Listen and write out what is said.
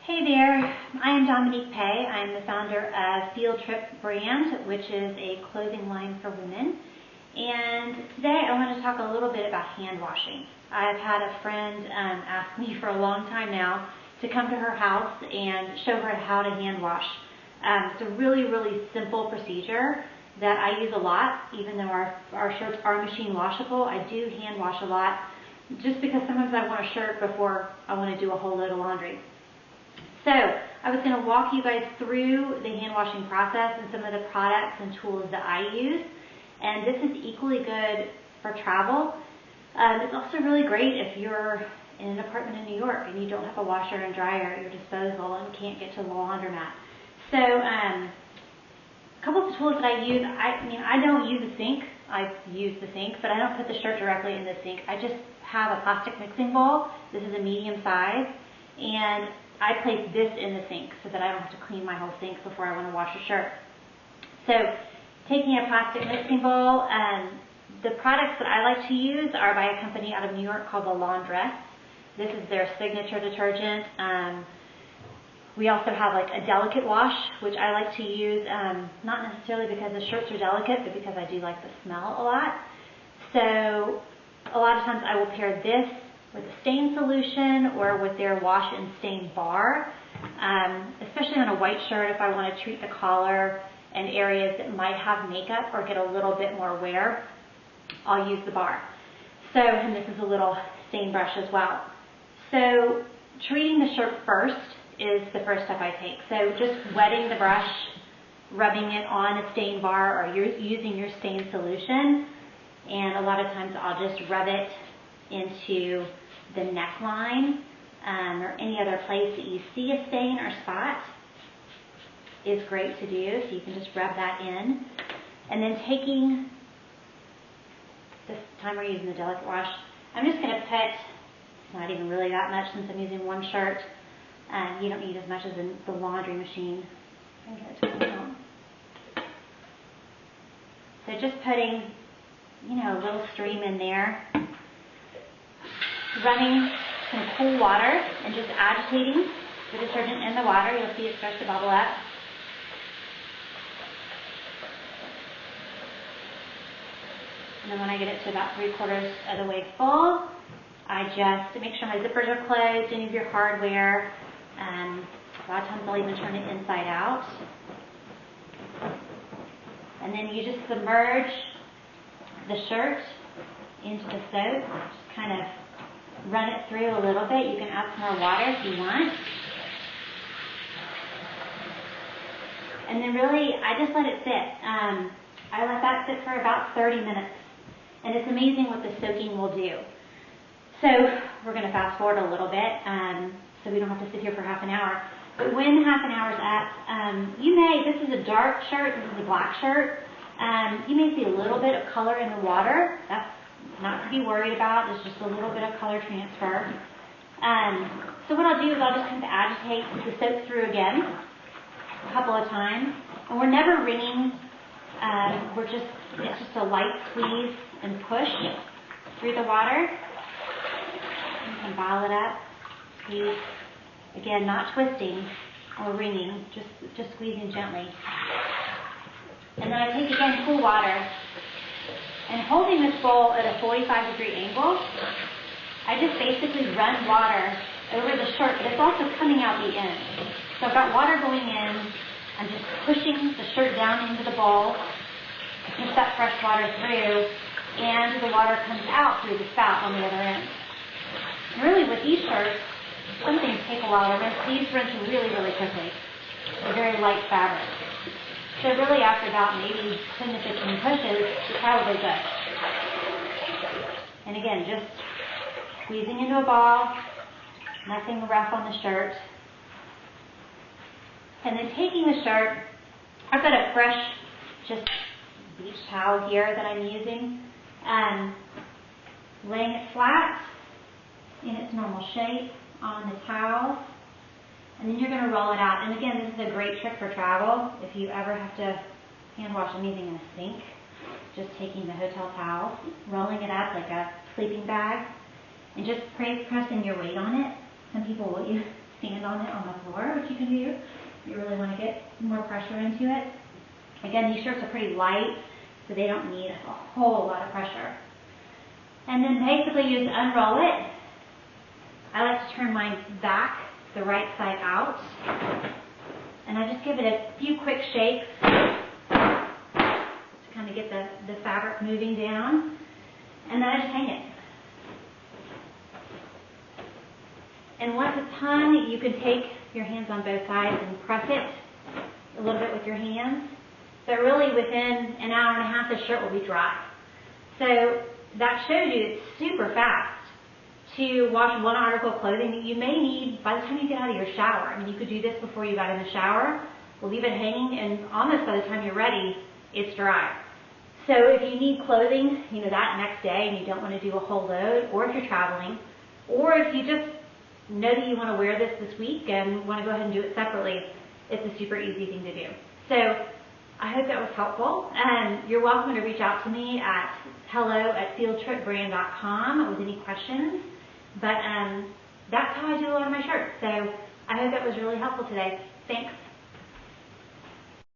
Hey there, I am Dominique Paye. I am the founder of Field Trip Brand, which is a clothing line for women. And today I want to talk a little bit about hand washing. I've had a friend ask me for a long time now to come to her house and show her how to hand wash. It's a really simple procedure that I use a lot. Even though our shirts are machine washable, I do hand wash a lot just because sometimes I want a shirt before I want to do a whole load of laundry. So I was going to walk you guys through the hand washing process and some of the products and tools that I use. And this is equally good for travel. It's also really great if you're in an apartment in New York and you don't have a washer and dryer at your disposal and can't get to the laundromat. So a couple of tools that I use, I don't use a sink. I use the sink, but I don't put the shirt directly in the sink. I just have a plastic mixing bowl. This is a medium size. And I place this in the sink so that I don't have to clean my whole sink before I want to wash a shirt. So taking a plastic mixing bowl, the products that I like to use are by a company out of New York called The Laundress. This is their signature detergent. We also have like a delicate wash, which I like to use, not necessarily because the shirts are delicate, but because I do like the smell a lot. So a lot of times I will pair this with a stain solution or with their wash and stain bar, especially on a white shirt if I want to treat the collar and areas that might have makeup or get a little bit more wear, I'll use the bar. So, and this is a little stain brush as well. So treating the shirt first is the first step I take. So just wetting the brush, rubbing it on a stain bar, or you're using your stain solution, and a lot of times I'll just rub it into the neckline or any other place that you see a stain or spot is great to do. So you can just rub that in. And then taking, this time we're using the delicate wash, I'm just going to put, it's not even really that much since I'm using one shirt. You don't need as much as in the laundry machine. So just putting, a little stream in there. Running some cool water and just agitating the detergent in the water. You'll see it starts to bubble up. And then when I get it to about 3/4 of the way full, I just make sure my zippers are closed, any of your hardware. A lot of times I'll even turn it inside out. And then you just submerge the shirt into the soap. Just kind of run it through a little bit. You can add some more water if you want. And then really, I just let it sit. I let that sit for about 30 minutes. And it's amazing what the soaking will do. So we're going to fast forward a little bit so we don't have to sit here for half an hour. But when half an hour's up, this is a dark shirt, this is a black shirt. You may see a little bit of color in the water. That's not to be worried about. It's just a little bit of color transfer. So what I'll do is I'll just kind of agitate the soap through again a couple of times. And we're never wringing. It's just a light squeeze and push through the water. You can ball it up, squeeze. Again, not twisting or wringing, just squeezing gently. And then I take again cool water. And holding this bowl at a 45-degree angle, I just basically run water over the shirt, but it's also coming out the end. So I've got water going in, I'm just pushing the shirt down into the bowl, push that fresh water through, and the water comes out through the spout on the other end. And really with these shirts, some things take a while to rinse. These rinse really quickly. They're very light fabric. So really after about maybe 10 to 15 pushes, it's probably good. And again, just squeezing into a ball, nothing rough on the shirt. And then taking the shirt, I've got a fresh, just beach towel here that I'm using, laying it flat in its normal shape on the towel. And then you're going to roll it out. And again, this is a great trick for travel. If you ever have to hand wash anything in a sink, just taking the hotel towel, rolling it up like a sleeping bag, and just pressing your weight on it. Some people will stand on it on the floor, which you can do. You really want to get more pressure into it. Again, these shirts are pretty light, so they don't need a whole lot of pressure. And then basically you just unroll it. I like to turn mine back, the right side out. And I just give it a few quick shakes to kind of get the fabric moving down. And then I just hang it. And once it's hung, you can take your hands on both sides and press it a little bit with your hands. But really within an hour and a half, the shirt will be dry. So that shows you it's super fast to wash one article of clothing that you may need by the time you get out of your shower. I mean, you could do this before you got in the shower. We'll leave it hanging, and almost by the time you're ready, it's dry. So if you need clothing, that next day and you don't want to do a whole load, or if you're traveling, or if you just know that you want to wear this week and want to go ahead and do it separately, it's a super easy thing to do. So I hope that was helpful. You're welcome to reach out to me at hello@fieldtripbrand.com with any questions. But that's how I do a lot of my shirts. So I hope that was really helpful today. Thanks.